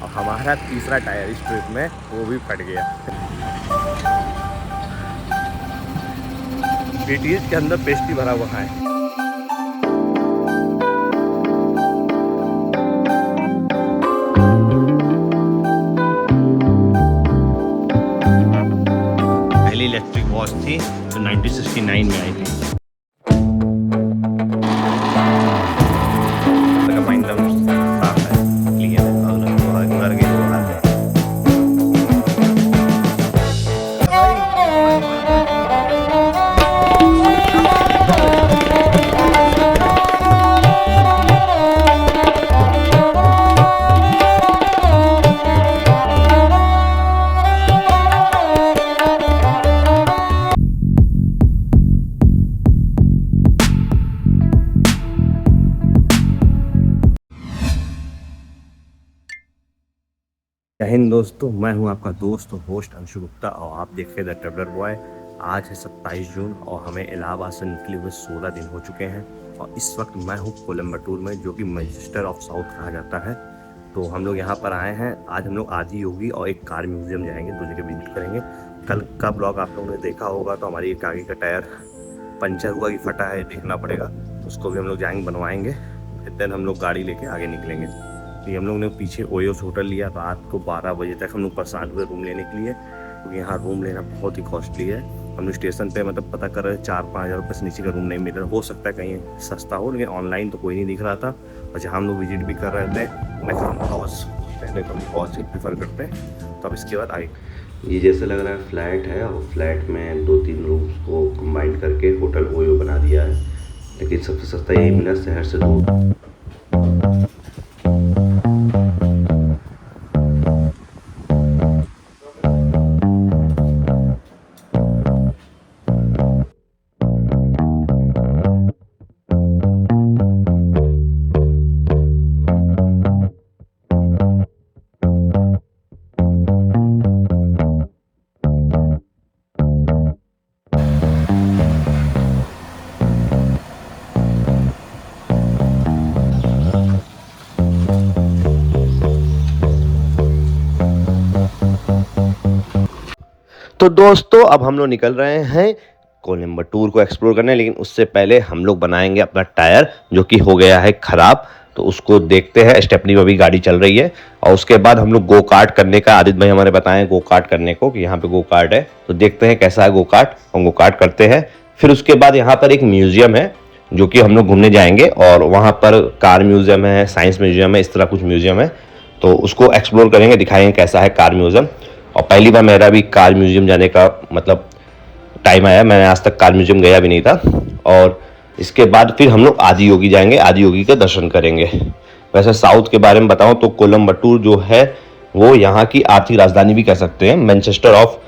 और हमारा तीसरा टायर इस ट्रिप में वो भी फट गया। बीटीएस के अंदर पेस्ट्री भरा हुआ है। पहली इलेक्ट्रिक वॉच थी जो 1969 में आई थी। जय हिंद दोस्तों, मैं हूं आपका दोस्त और होस्ट अंशु गुप्ता और आप देख रहे द ट्रैवलर बॉय। आज है 27 जून और हमें इलाहाबाद से निकले हुए 16 दिन हो चुके हैं और इस वक्त मैं हूं कोलंबटूर में, जो कि मैनचेस्टर ऑफ साउथ कहा जाता है। तो हम लोग यहां पर आए हैं। आज हम लोग आदि योगी और एक कार म्यूजियम जाएंगे, दो जगह विजिट करेंगे। कल का ब्लॉग आप लोगों ने देखा होगा, तो हमारी एक आगे का टायर पंचर हुआ कि फटा है, देखना पड़ेगा। उसको भी हम लोग जाएंगे, बनवाएंगे, फिर देन हम लोग गाड़ी लेके आगे निकलेंगे। तो हम लोग ने पीछे ओयोस होटल लिया। रात को 12 बजे तक हम लोग परेशान हुए रूम लेने के लिए, क्योंकि यहाँ रूम लेना बहुत ही कॉस्टली है। हम लोग स्टेशन पे पता कर रहे 4-5 हज़ार रुपये से नीचे का रूम नहीं मिल रहा। हो सकता है कहीं सस्ता हो, लेकिन ऑनलाइन तो कोई नहीं दिख रहा था। और जहाँ हम लोग विजिट भी कर रहे थे, मैं हॉस पहले तो हम हॉस ही प्रीफर करते हैं। तो अब इसके बाद आए ये जैसा लग रहा है फ्लैट है, और फ्लैट में 2-3 रूम्स को कंबाइन करके होटल ओयो बना दिया है। लेकिन सबसे सस्ता यही मिला शहर से दूर। तो दोस्तों अब हम लोग निकल रहे हैं कोलंबटूर को एक्सप्लोर करने, लेकिन उससे पहले हम लोग बनाएंगे अपना टायर, जो कि हो गया है ख़राब। तो उसको देखते हैं। स्टेपनी में भी गाड़ी चल रही है। और उसके बाद हम लोग गो कार्ट करने का, आदित्य भाई हमारे बताएं गो कार्ट करने को कि यहाँ पे गो कार्ट है। तो देखते हैं कैसा है गो कार्ट, हम गो कार्ट करते हैं। फिर उसके बाद यहाँ पर एक म्यूजियम है जो कि हम लोग घूमने जाएंगे, और वहाँ पर कार म्यूजियम है, साइंस म्यूजियम है, इस तरह कुछ म्यूजियम है। तो उसको एक्सप्लोर करेंगे, दिखाएंगे कैसा है कार म्यूजियम। और पहली बार मेरा भी कार म्यूजियम जाने का टाइम आया। मैंने आज तक कार म्यूजियम गया भी नहीं था। और इसके बाद फिर हम लोग आदि योगी जाएंगे, आदि योगी के दर्शन करेंगे। वैसे साउथ के बारे में बताऊं तो कोलंबटूर जो है वो यहाँ की आर्थिक राजधानी भी कह सकते हैं। मैनचेस्टर ऑफ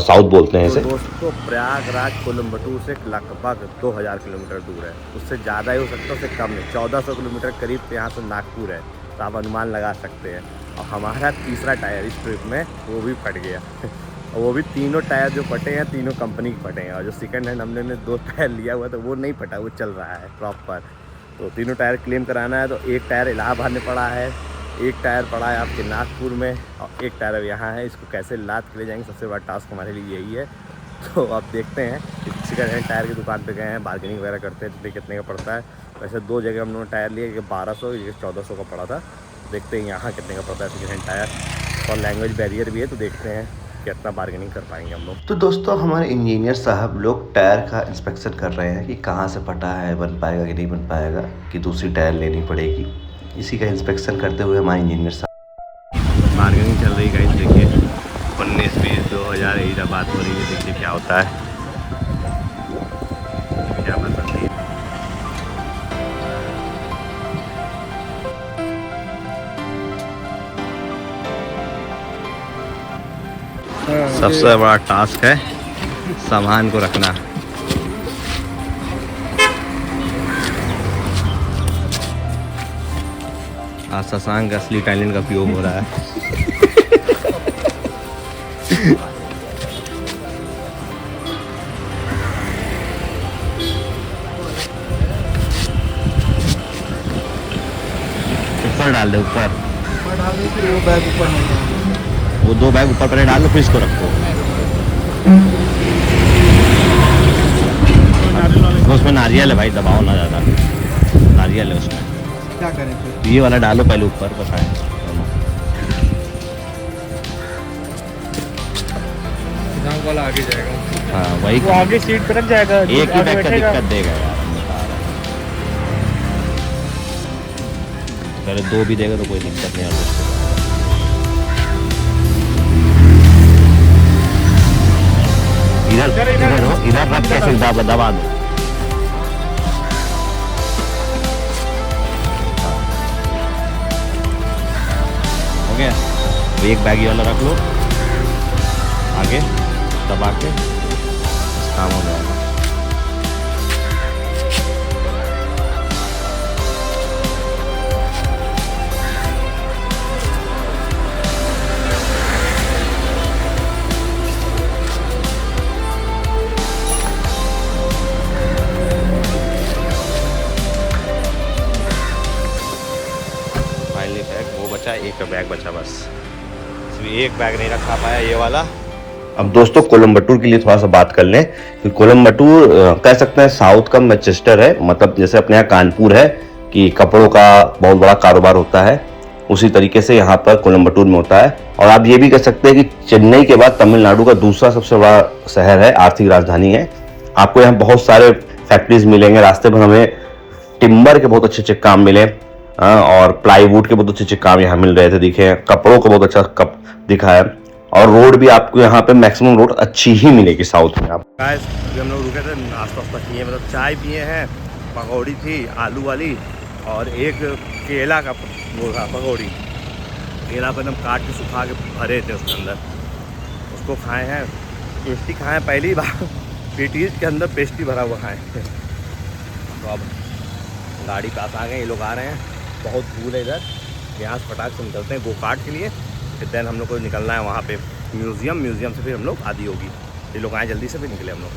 साउथ बोलते हैं इसे। तो दोस्तों प्रयागराज कोलंबटूर से लगभग 2000 किलोमीटर दूर है। उससे ज़्यादा ही हो सकता है, उससे कम नहीं। 1400 किलोमीटर करीब यहाँ से नागपुर है, तो आप अनुमान लगा सकते हैं। और हमारा तीसरा टायर इस ट्रिप में वो भी फट गया। और वो भी तीनों टायर जो फटे हैं, तीनों कंपनी के फटे हैं। और जो सेकंड हैंड हमने 2 टायर लिया हुआ तो वो नहीं फटा, वो चल रहा है प्रॉपर। तो तीनों टायर क्लेम कराना है। तो एक टायर इलाहाबाद में पड़ा है, एक टायर पड़ा है आपके नागपुर में, और एक टायर अब यहाँ है। इसको कैसे लाद के ले जाएंगे, सबसे बड़ा टास्क हमारे लिए यही है। तो अब देखते हैं। सेकंड हैंड टायर की दुकान पे गए हैं, बार्गेनिंग वगैरह करते हैं, कितने का पड़ता है। वैसे 2 जगह हम लोगों ने टायर लिए, 1200, 1400 का पड़ा था। देखते हैं यहाँ कितने का पड़ता है सेकंड हैंड टायर। और लैंग्वेज बैरियर भी है, तो देखते हैं कितना बार्गेनिंग कर पाएंगे हम लोग। तो दोस्तों हमारे इंजीनियर साहब लोग टायर का इंस्पेक्शन कर रहे हैं कि कहाँ से फटा है, बन पाएगा कि नहीं बन पाएगा, कि दूसरी टायर लेनी पड़ेगी। इसी का इंस्पेक्शन करते हुए हमारे इंजीनियर साहब। बार्गेनिंग चल रही है, देखिए 19-20 यही बात हो रही है। देखिए क्या होता है, क्या पसंद है। सबसे बड़ा टास्क है सामान को रखना। आज शशांक का असली टैलेंट का उपयोग हो रहा है। ऊपर डाल दे, ऊपर डाल दो फिर वो बैग ऊपर नहीं जाएगा। वो 2 बैग ऊपर पहले डाल लो फिर इसको रखो। उसमें नारियल है भाई, दबाओ ना ज़्यादा, नारियल है उसमें। क्या करें फिर? ये वाला डालो पहले ऊपर, बताएं। वाला आगे जाएगा। हाँ वही, वो आगे सीट पे रख जाएगा। एक ही आगे बैग का बैठेगा। दिक्कत देगा यार, हम बता रहे हैं। पहले 2 भी देगा तो कोई दिक्कत नहीं है। इधर हो, इधर रख के फिर दबा दो। हो गया, तो एक बैग ये वाला रख लो आगे, दबा के काम हो जाएगा। फाइनली बैग वो बचा, एक बैग बचा बस, सिर्फ एक बैग नहीं रखा पाया ये वाला। अब दोस्तों कोलम्बटूर के लिए थोड़ा सा बात कर लें कि कोलम्बटूर कह सकते हैं साउथ का मैनचेस्टर है। मतलब जैसे अपने यहाँ कानपुर है कि कपड़ों का बहुत बड़ा कारोबार होता है, उसी तरीके से यहाँ पर कोलम्बटूर में होता है। और आप ये भी कह सकते हैं कि चेन्नई के बाद तमिलनाडु का दूसरा सबसे बड़ा शहर है, आर्थिक राजधानी है। आपको यहाँ बहुत सारे फैक्ट्रीज मिलेंगे, रास्ते भर हमें टिम्बर के बहुत अच्छे अच्छे काम मिले और प्लाईवुड के बहुत अच्छे अच्छे काम यहाँ मिल रहे थे, दिखे। कपड़ों का बहुत अच्छा कप दिखा है और रोड भी आपको यहाँ पे मैक्सिमम रोड अच्छी ही मिलेगी साउथ में। आप गाइस अभी हम लोग रुके थे, नाश्ता वास्ता किए, मतलब चाय पिए हैं, पकौड़ी थी आलू वाली और एक केला का वो था पकौड़ी। केला को एकदम काट के सुखा के भरे थे उसके अंदर, उसको खाए हैं। पेस्टी खाए हैं पहली बार, पेटीज के अंदर पेस्टी भरा हुआ खाए। तो अब गाड़ी पास आ गए, ये लोग आ रहे हैं, बहुत दूर है इधर। यहाँ से फटाक से निकलते हैं गो कार्ट के लिए, फिर देन हम लोग को निकलना है वहाँ पे म्यूज़ियम से फिर हम लोग आदि होगी। ये लोग आए जल्दी से, फिर निकले हम लोग।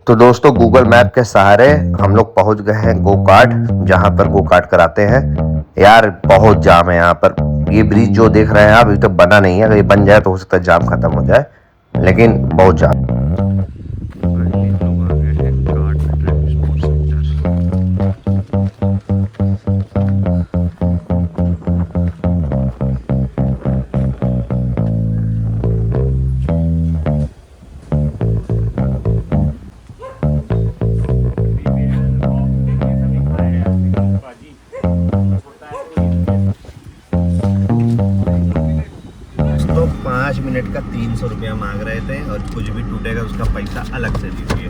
तो दोस्तों गूगल मैप के सहारे हम लोग पहुंच गए हैं गो कार्ट, जहां पर गो कार्ट कराते हैं। यार बहुत जाम है यहाँ पर। ये ब्रिज जो देख रहे हैं आप अभी तक बना नहीं है, अगर ये बन जाए तो हो सकता है जाम खत्म हो जाए, लेकिन बहुत जाम। तो 5 मिनट का 300 रुपया मांग रहे थे और कुछ भी टूटेगा उसका पैसा अलग से दीजिए।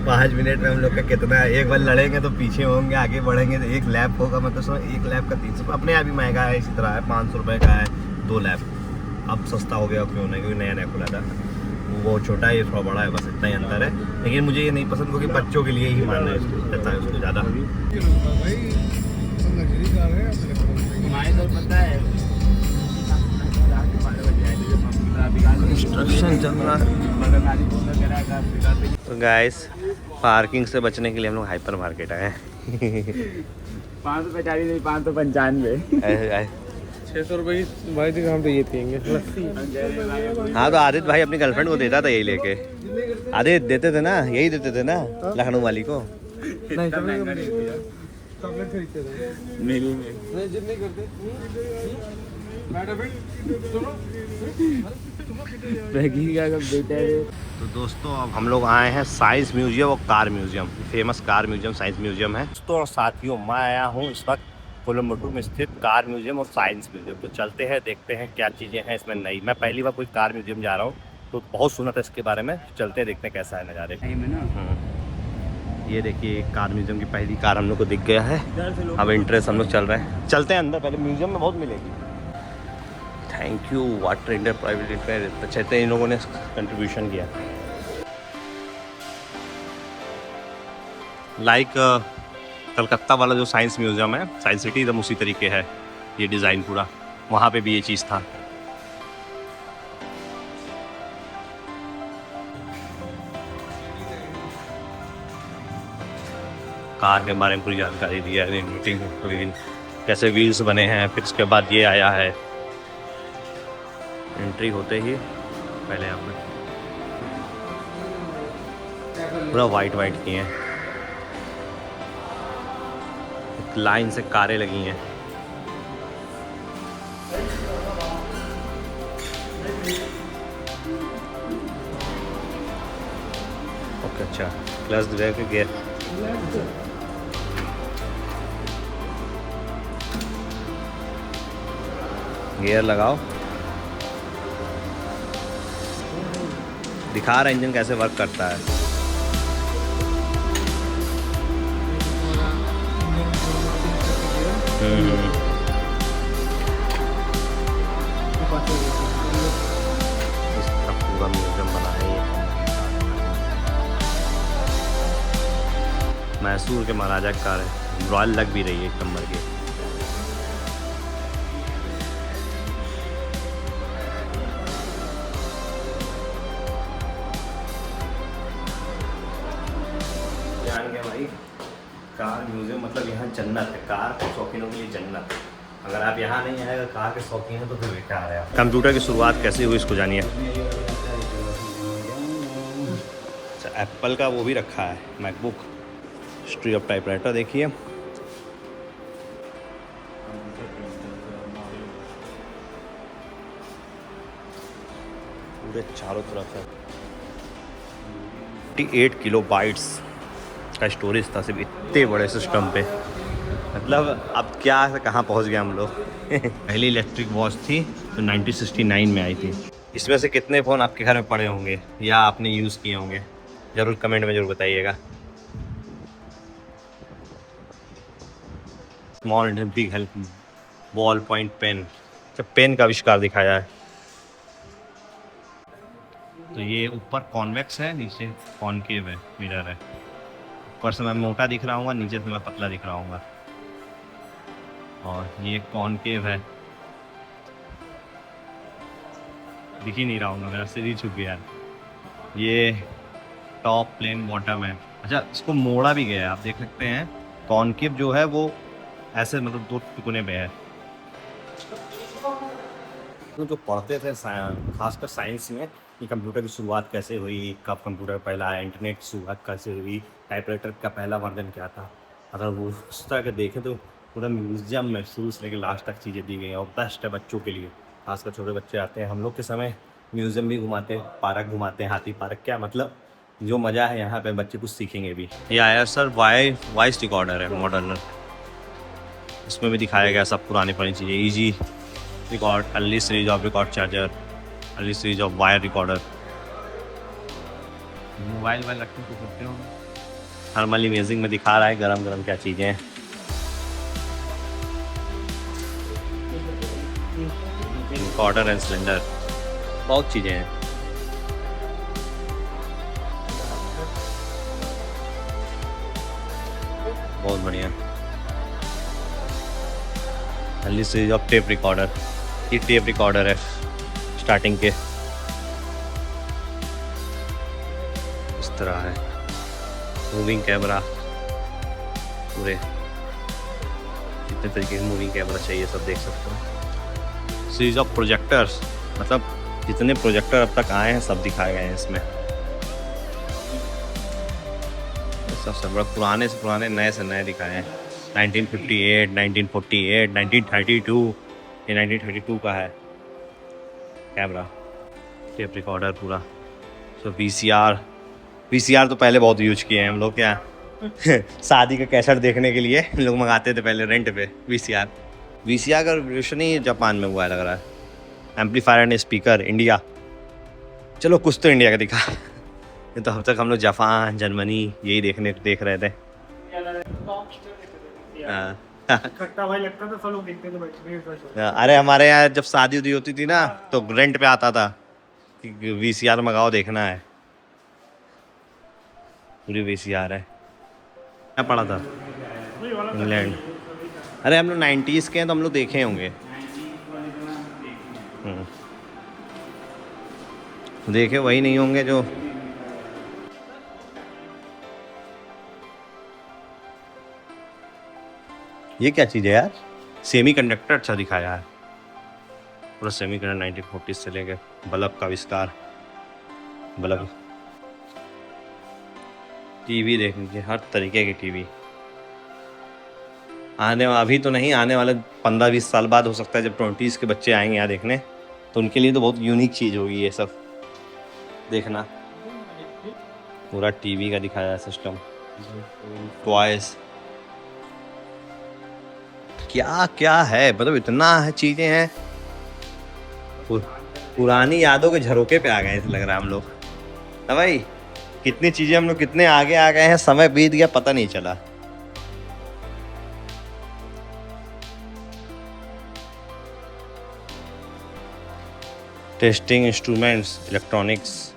5 मिनट में हम लोग का कितना है, एक बार लड़ेंगे तो पीछे होंगे, आगे बढ़ेंगे तो एक लैप होगा। मतलब सो एक लैप का 300, अपने यहाँ भी महंगा है, इसी तरह है, 500 रुपये का है 2 लैप। अब सस्ता हो गया क्यों नहीं, क्योंकि नया नया खुला था। वो छोटा है, ये थोड़ा बड़ा है, बस इतना ही अंतर है। लेकिन मुझे ये नहीं पसंद क्योंकि बच्चों के लिए ही मानना है रहता है उसको ज़्यादा। कंस्ट्रक्शन चल रहा है। तो गाइस पार्किंग से बचने के लिए हम लोग हाइपर मार्केट आए हैं। 545 नहीं, 595। 600 रुपये की भाई जी हम तो ये पियेंगे लस्सी। हाँ तो आदित्य भाई अपनी गर्लफ्रेंड को देता था यही लेके। आदित्य देते थे ना, यही देते थे ना लखनऊ वाली को। नहीं चॉकलेट खरीदते थे मेरी में नहीं, जितने करते तो दोस्तों अब हम लोग आए हैं साइंस म्यूजियम और car museum, famous car museum science museum है। दोस्तों और साथियों मैं आया हूँ इस वक्त कोलम्बटूर में स्थित कार म्यूजियम और साइंस म्यूजियम। तो चलते हैं देखते हैं क्या चीज़ें हैं इसमें नई। मैं पहली बार कोई कार म्यूजियम जा रहा हूँ तो बहुत सुना था इसके बारे में। चलते हैं देखते हैं कैसा है नज़ारे। ये देखिए कार म्यूजियम की पहली कार हम लोग को दिख गया है। अब इंटरेस्ट हम लोग चल रहे हैं, चलते हैं अंदर। पहले म्यूजियम में बहुत मिलेगी। Thank you water India private limited, अच्छे थे इन लोगों ने कंट्रीब्यूशन किया। लाइक कलकत्ता वाला जो साइंस म्यूज़ियम है, साइंस सिटी, एकदम उसी तरीके है ये डिज़ाइन पूरा, वहाँ पे भी ये चीज़ था। कार के बारे में पूरी जानकारी दी है, मीटिंग कैसे व्हील्स बने हैं, फिर उसके बाद ये आया है। एंट्री होते ही पहले यहाँ पे पूरा वाइट किए हैं, लाइन से कारें लगी हैं। ओके, अच्छा, क्लच ब्रेक गियर, गियर लगाओ। दिखा रहा है इंजन कैसे वर्क करता है। इसका पूरा म्यूजियम बना है ये। मैसूर के महाराजा की कार है, रॉयल लग भी रही है एक नंबर की। जान गया भाई, कार म्यूजियम मतलब यहाँ जन्नत है, कार के शौकीनों के लिए जन्नत। अगर आप यहाँ नहीं आएगा कार के शौकीन हैं तो फिर बेकार है। कंप्यूटर की शुरुआत कैसे हुई इसको जानिए। अच्छा, एप्पल का वो भी रखा है, मैकबुक, हिस्ट्री ऑफ टाइपराइटर देखिए। पूरे चारों तरफ है। 48 किलोबाइट्स का स्टोरेज था सिर्फ इतने बड़े सिस्टम पे। मतलब अब क्या से कहाँ पहुँच गए हम लोग। पहली इलेक्ट्रिक वॉच थी तो 1969 में आई थी। इसमें से कितने फ़ोन आपके घर में पड़े होंगे या आपने यूज़ किए होंगे, ज़रूर कमेंट में ज़रूर बताइएगा। Small big help ball point pen, जब पेन का आविष्कार दिखाया है। तो ये ऊपर कॉन्वेक्स है, नीचे कॉनकेव है, मिरर है। ऊपर से मैं मोटा दिख रहा हूँ, नीचे से मैं पतला दिख रहा हूँ। और ये कॉनकेव है, दिख ही नहीं रहा हूँ, मेरा सिर ही छुप गया। ये टॉप प्लेन बॉटम है। अच्छा, इसको मोड़ा भी गया है, आप देख सकते हैं। कॉनकेव जो है वो ऐसे मतलब दो टुकड़े पे है। तो जो पढ़ते थे खासकर साइंस में कि कंप्यूटर की शुरुआत कैसे हुई, कब कंप्यूटर पहला आया, इंटरनेट की शुरुआत कैसे हुई, टाइपराइटर का पहला वर्जन क्या था, अगर वो उस तरह के देखें तो पूरा म्यूज़ियम में शुरू से लेकर लास्ट तक चीज़ें दी गई हैं। और बेस्ट है बच्चों के लिए, खासकर छोटे बच्चे आते हैं। हम लोग के समय म्यूज़ियम भी घुमाते हैं, पार्क घुमाते हैं, हाथी पार्क। क्या मतलब जो मज़ा है यहाँ पे, बच्चे कुछ सीखेंगे भी। ये आया सर वॉइस रिकॉर्डर है मॉडर्न, इसमें भी दिखाया गया सब पुरानी चीज़ें। Easy record, early series of record charger, early series of wire recorder. Mobile रखते तो करते हो। थर्मल इमेजिंग में दिखा रहा है गरम गरम क्या चीज़ें हैं। रिकॉर्डर एंड सिलेंडर, बहुत चीज़ें हैं। बहुत बढ़िया। Early series of tape recorder, ये टेप रिकॉर्डर है स्टार्टिंग के, इस तरह है। मूविंग कैमरा, पूरे कितने तरीके के मूविंग कैमरा चाहिए सब देख सकते हो। सीरीज ऑफ प्रोजेक्टर्स, मतलब जितने प्रोजेक्टर अब तक आए हैं सब दिखाए गए हैं इसमें। सब बड़ा पुराने से पुराने, नए से नए दिखाए हैं। 1958, 1948, 1932, ये 1932 का है कैमरा। टेप रिकॉर्डर पूरा। सो VCR तो पहले बहुत यूज किए हैं हम लोग। क्या शादी का कैसेट देखने के लिए लोग मंगाते थे पहले रेंट पे VCR का रिवोल्यूशन ही जापान में हुआ है लग रहा है। एम्पलीफायर एंड स्पीकर इंडिया, चलो कुछ तो इंडिया का दिखा। ये तो अब तक हम लोग जापान, जर्मनी यही देख रहे थे। खट्टा भाई लगता था, सब लोग देखते थे बैठे। अरे हमारे यहाँ जब शादी उदी होती थी ना तो रेंट पे आता था कि वीसीआर मंगाओ, देखना है। पूरी वीसीआर है। क्या पड़ा था इंग्लैंड? अरे हम लोग 90s के हैं तो हम लोग देखे होंगे। देखे वही नहीं होंगे जो। ये क्या चीज़ है यार? सेमी कंडक्टर अच्छा दिखाया है, पूरा सेमी कंडक्टर 1940 से लेके बल्ब का आविष्कार, बल्ब, टीवी देख लीजिए, हर तरीके की टीवी। अभी तो नहीं, आने वाले 15-20 साल बाद हो सकता है, जब 20s के बच्चे आएंगे यहाँ देखने तो उनके लिए तो बहुत यूनिक चीज़ होगी ये सब देखना। पूरा टीवी का दिखाया सिस्टम, टॉयज, क्या क्या है, मतलब इतना है चीज़ें हैं। पुरानी यादों के झरोके पे आ गए ऐसे लग रहा है हम लोग ना भाई। कितनी चीज़ें हम लोग कितने आगे आ गए हैं, समय बीत गया पता नहीं चला। Testing instruments, electronics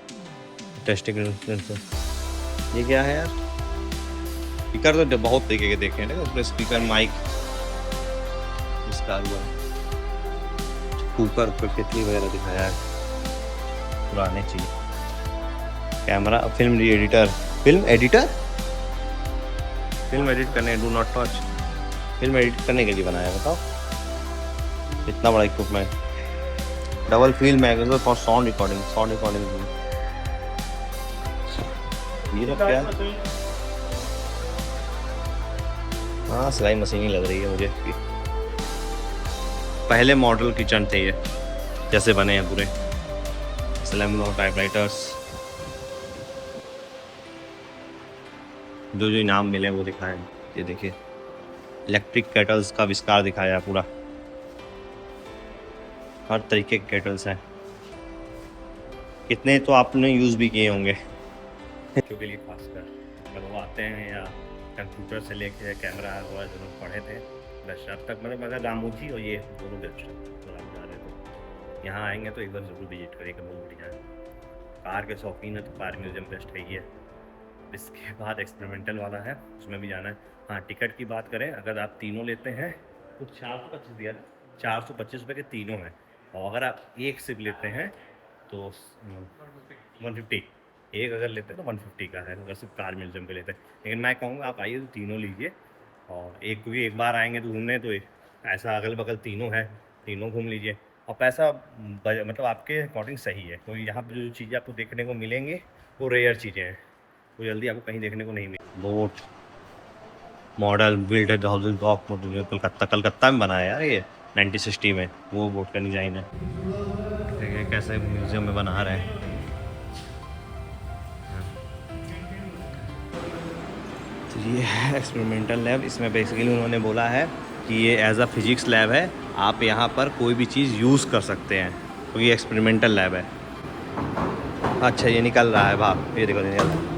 testing instruments. ये क्या है यार? स्पीकर तो बहुत तरीके के देखे हैं, उसमें स्पीकर, माइक, कुकर, केतली वगैरह दिखाया है, पुराने चीज, camera, film editor, film edit करने, do not touch, film edit करने के लिए बनाया, बताओ इतना बड़ा equipment. Double field magazine for sound recording, ये तो क्या? हाँ, सिलाई मशीन ही लग रही है मुझे। पहले मॉडल किचन थे ये, जैसे बने हैं पूरे, स्लैमनो टाइपराइटर्स, जो जो इनाम मिले वो दिखाए। ये देखिए, इलेक्ट्रिक केटल्स का आविष्कार दिखाया पूरा, हर तरीके के केटल्स हैं। कितने तो आपने यूज़ भी किए होंगे बच्चों के लिए, खासकर जब वो आते हैं, या कंप्यूटर से लेके कैमरा वगैरह जो लोग पढ़े थे 10 तक, मतलब अगर रामूजी और ये दोनों बेस्ट जा रहे तो यहाँ आएंगे तो एक बार ज़रूर विजिट करेंगे, बहुत बढ़िया है। कार के शौकीन है तो कार म्यूजियम बेस्ट है ही है। इसके बाद एक्सपेरिमेंटल वाला है, उसमें भी जाना है। हाँ, टिकट की बात करें, अगर आप तीनों लेते हैं तो 425 दिया, 425 रुपये के तीनों हैं, और अगर आप एक सिप लेते हैं तो 150, एक अगर लेते हैं तो 150 का है, अगर सिर्फ कार म्यूजियम के लेते हैं। लेकिन मैं कहूँगा आप आइए तो तीनों लीजिए, और एक, क्योंकि एक बार आएंगे तो घूमने, तो ऐसा अगल बगल तीनों है, तीनों घूम लीजिए, और पैसा मतलब आपके अकॉर्डिंग सही है। तो यहाँ पर जो चीज़ें आपको देखने को मिलेंगी वो रेयर चीज़ें हैं, वो जल्दी आपको कहीं देखने को नहीं मिलेगी। Boat model build housing dock, Calcutta में बना है यार ये, 1960 में, वो बोट का डिज़ाइन है। देखिए कैसे म्यूजियम में बना रहे हैं। तो ये है एक्सपेरिमेंटल लैब। इसमें बेसिकली उन्होंने बोला है कि ये एज अ फिजिक्स लैब है, आप यहाँ पर कोई भी चीज़ यूज़ कर सकते हैं, तो ये एक्सपेरिमेंटल लैब है। अच्छा, ये निकल रहा है भाप, ये देखो निकल रहा है।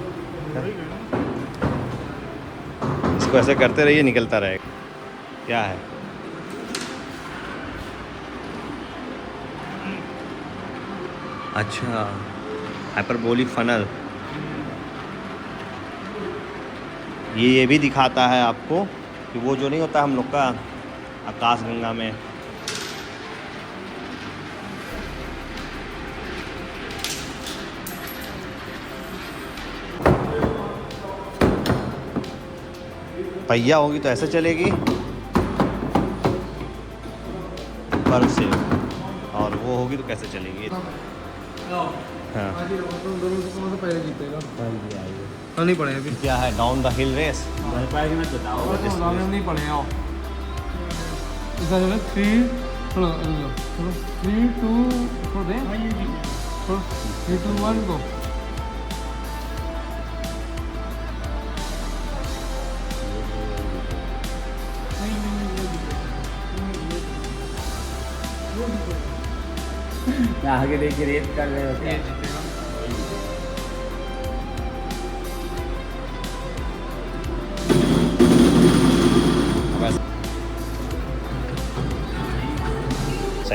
इसको ऐसे करते रहिए, निकलता रहेगा। क्या है? अच्छा, हाइपरबोलिक फनल। ये भी दिखाता है आपको कि वो जो नहीं होता हम लोग का आकाशगंगा में, पहिया होगी तो ऐसे चलेगी पर से, और वो होगी तो कैसे चलेगी? हाँ, नहीं पढ़े अभी, क्या है? Down the hill race. नहीं पढ़े। आओ इसका जो है 3 थोड़ा 3 2 थोड़ा दे, 3 2 1 को आगे देखिए, रेस कर रहे होते हैं।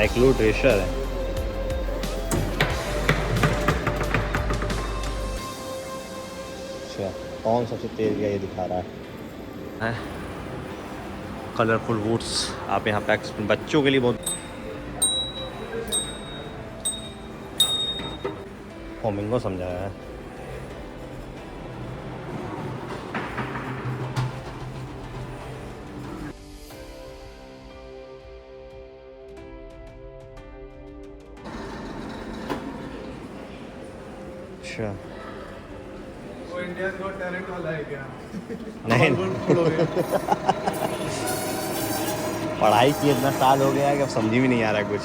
साइक्लोड रेशर है। अच्छा, कौन सबसे तेज गया ये दिखा रहा है। कलरफुल वुड्स आप यहाँ पे बच्चों के लिए बहुत। फ्लामिंगो समझाया है। अच्छा, वो इंडिया का टैलेंट वाला है क्या? नहीं पढ़ाई की इतना साल हो गया है कि अब समझ भी नहीं आ रहा है कुछ।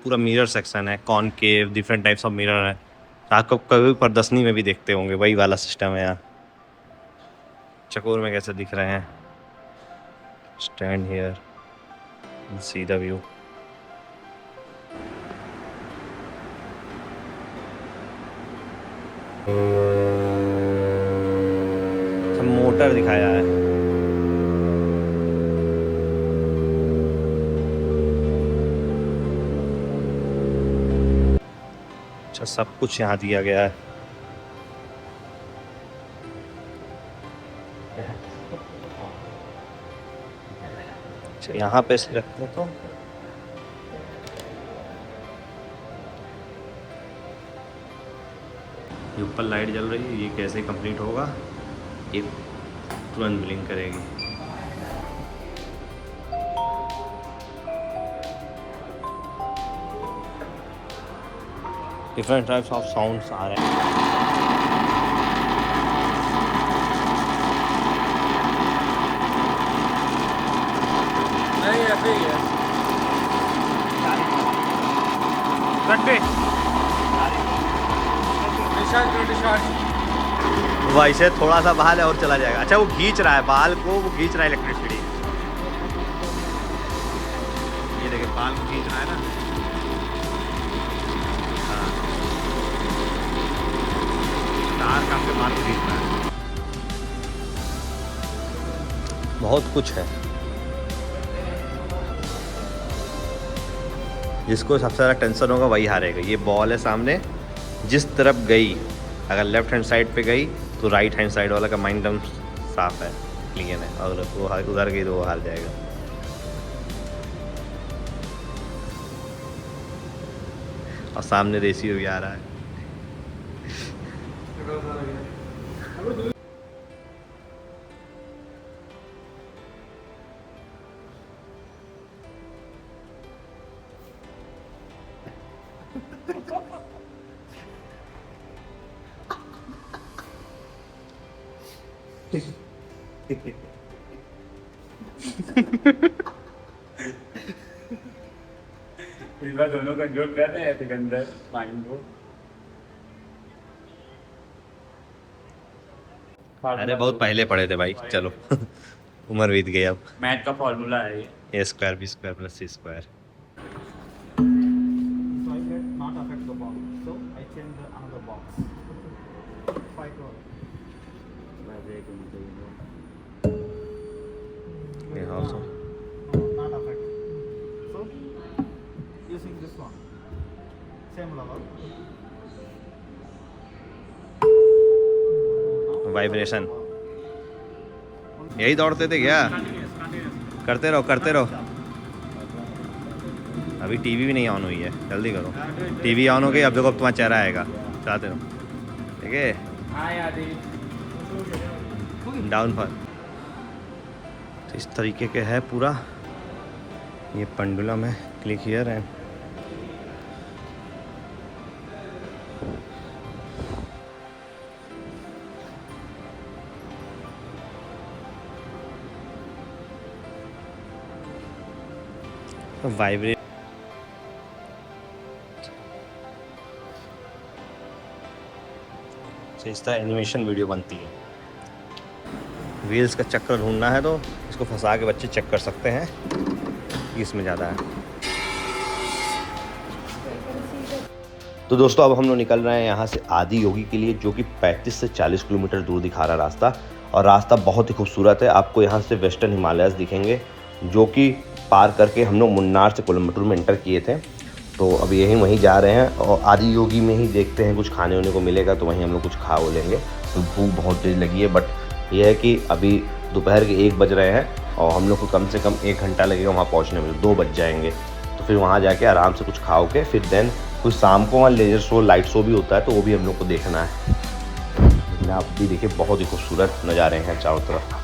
पूरा मिरर सेक्शन है, concave, different types of mirror है। आपको कभी प्रदर्शनी में भी देखते होंगे, वही वाला सिस्टम है यहाँ। चकोर में कैसे दिख रहे हैं। Stand here, see the view. Motor दिखाया है। अच्छा, सब कुछ यहाँ दिया गया है। अच्छा, यहाँ पे से रखते हैं तो ये ऊपर लाइट जल रही है, ये कैसे कंप्लीट होगा, ये तुरंत ब्लिंक करेगी। डिफरेंट टाइप्स ऑफ साउंड्स आ रहे हैं। नहीं ऐसे ही है। रट्टे डिस्चार्ज वैसे थोड़ा सा बाहर है और चला जाएगा। अच्छा, वो खींच रहा है बाल को, वो खींच रहा है इलेक्ट्रिसिटी। ये देखिए बाल को खींच रहा है ना। हाँ, तार का आपके बाल को खींच रहा है। बहुत कुछ है। जिसको सबसे ज़्यादा टेंशन होगा वही हारेगा। ये बॉल है सामने, जिस तरफ गई, अगर लेफ्ट हैंड साइड पे गई तो राइट हैंड साइड वाला का माइंड एकदम साफ है, क्लीन है, और वो उधर गई तो वो हार जाएगा। और सामने रेशियो भी आ रहा है। इस बार दोनों का जोड़ कर रहे हैं सिकंदर माइंड को। अरे बहुत पहले पढ़े थे भाई, चलो उम्र बीत गई अब। मैथ का फॉर्मूला है ये। A square B square plus C square. So I get not affect the box. So I change the another box. 5 crore. ये also No, not affect. So using this one, same level. Vibration. यही दौड़ते थे क्या? करते रहो करते रहो। अभी टीवी भी नहीं ऑन हुई है, जल्दी करो। टीवी ऑन हो गई, अब देखो अब तुम्हारा चेहरा आएगा, चाहते रहो। ठीक है, हाँ यार डाउन फॉल। तो इस तरीके के है पूरा ये पेंडुलम है। Click here and vibrate. इस तरह एनिमेशन वीडियो बनती है। व्हील्स का चक्कर ढूंढना है तो इसको फंसा के बच्चे चेक कर सकते हैं कि इसमें ज़्यादा है। तो दोस्तों अब हम लोग निकल रहे हैं यहाँ से आदि योगी के लिए, जो कि 35 से 40 किलोमीटर दूर दिखा रहा रास्ता। और रास्ता बहुत ही खूबसूरत है। आपको यहाँ से वेस्टर्न हिमालयस दिखेंगे, जो कि पार करके हम लोग मुन्नार से कोलंबटूर में एंटर किए थे। तो अब यहीं वहीं जा रहे हैं और आदि योगी में ही देखते हैं कुछ खाने वाने को मिलेगा तो वहीं हम लोग कुछ खा वो लेंगे। तो भूख बहुत तेज़ लगी है, बट ये है कि अभी दोपहर के 1 बज रहे हैं और हम लोग को कम से कम 1 घंटा लगेगा वहाँ पहुँचने में, 2 बज जाएंगे। तो फिर वहाँ जाके आराम से कुछ खाओ के फिर देन कुछ शाम को वहाँ लेजर शो, लाइट शो भी होता है, तो वो भी हम लोग को देखना है। आप भी देखिए बहुत ही खूबसूरत नज़ारे हैं चारों तरफ।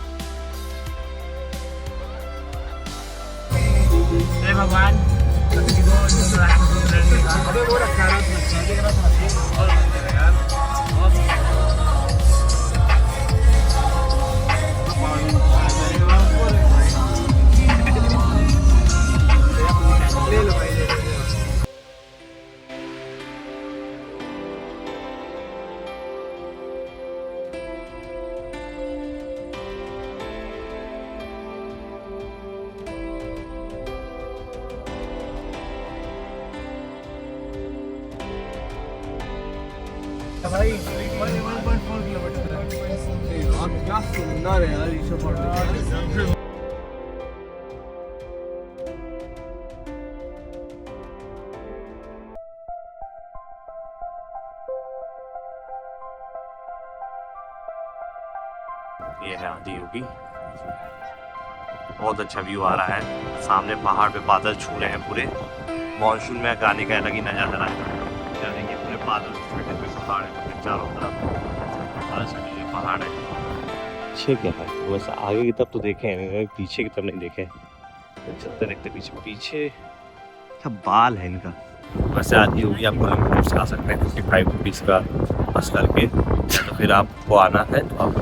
भाई 1.4 किलोमीटर है। क्या सुंदर है यार ये सब। ये है आदि योगी, बहुत अच्छा व्यू आ रहा है। सामने पहाड़ पे बादल छू रहे हैं पूरे। मॉनसून में गाने का अलग ही नज़ारा है। ये पूरे बादल छठे पे पहाड़ है चारों तरफ, और छठे पहाड़ है। पीछे क्या है वैसे, आगे की तरफ तो देखे हैं, पीछे की तरफ नहीं देखे। चलते देखते पीछे पीछे क्या बाल है इनका। वैसे आदि योगी आप कोलंबटूर से आ सकते हैं 55 रुपीज़ का बस करके। तो फिर आपको आना है तो आप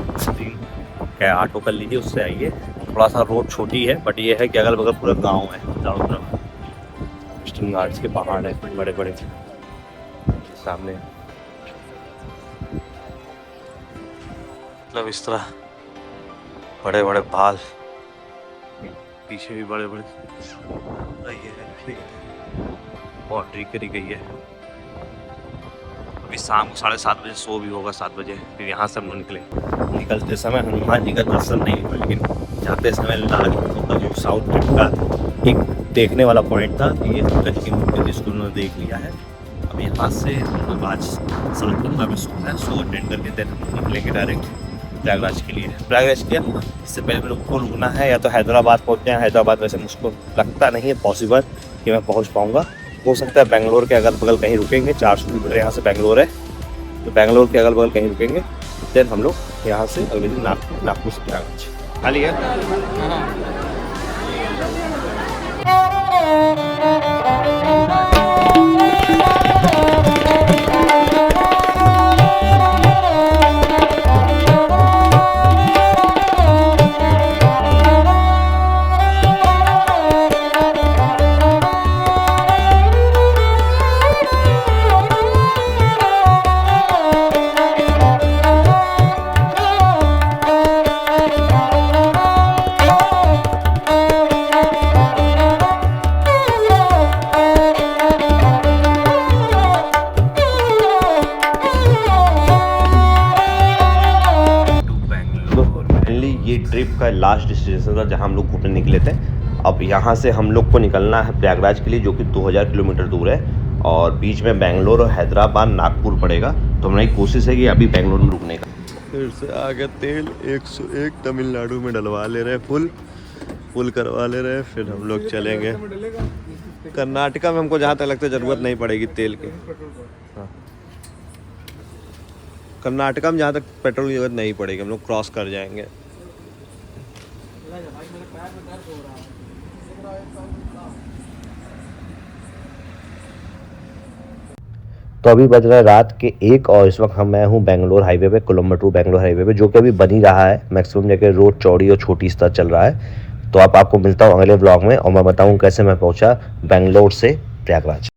क्या ऑटो कर लीजिए, उससे आइए। थोड़ा सा रोड छोटी है, बट ये है कि अगल बगल पूरा गांव है चारों तरफ। वेस्टर्न घाट्स के पहाड़ है बड़े बड़े सामने, मतलब इस तरह बड़े बड़े बाल, पीछे भी बड़े बड़े। बाउंड्री करी गई है। अभी शाम को 7:30 बजे शो भी होगा, 7 बजे। फिर यहाँ से हम लोग निकलते समय हनुमान जी का दर्शन नहीं हुआ, लेकिन जाते समय लाल का जो साउथ ट्रिप का एक देखने वाला पॉइंट था, ये हनुमान की मूर्ति जिसको उन्होंने देख लिया है। अब यहाँ से हम लोग आज सलगंगा में सोना है, शो अटेंड करके देन हम लोग निकलेंगे डायरेक्ट प्रयागराज के लिए। प्रयागराज के इससे पहले हम लोग को रुकना है या तो हैदराबाद पहुँचते हैं। हैदराबाद वैसे मुझको लगता नहीं है पॉसिबल कि मैं पहुँच पाऊँगा। हो सकता है बेंगलोर के अगल बगल कहीं रुकेंगे, 400 किलोमीटर यहाँ से बेंगलोर है, तो बेंगलोर के अगल बगल कहीं रुकेंगे। देन हम लोग यहाँ से अगले दिन नागपुर से प्रयागराज। खाली है ट्रिप का लास्ट डेस्टिनेशन था जहां हम लोग घूमने निकले थे। अब यहां से हम लोग को निकलना है प्रयागराज के लिए, जो कि 2000 किलोमीटर दूर है, और बीच में बेंगलोर और हैदराबाद नागपुर पड़ेगा। तो हमारी कोशिश है कि अभी बेंगलोर में रुकने का। फिर से आगे तेल 101 तमिलनाडु में डलवा ले रहे हैं, फुल करवा ले रहे हैं, फिर हम लोग चलेंगे कर्नाटका में। हमको जहाँ तक लगता है ज़रूरत नहीं पड़ेगी तेल की। हाँ, कर्नाटका में जहाँ तक पेट्रोल की जरूरत नहीं पड़ेगी, हम लोग क्रॉस कर जाएंगे। तो अभी बज रहा है रात के 1 और इस वक्त मैं हूँ बेंगलोर हाईवे पे, कोलंबटूर बेंगलोर हाईवे पे, जो कि अभी बन ही रहा है। मैक्सिमम जगह रोड चौड़ी और छोटी स्तर चल रहा है। तो आपको मिलता हूँ अगले ब्लॉग में और मैं बताऊँ कैसे मैं पहुँचा बेंगलोर से प्रयागराज।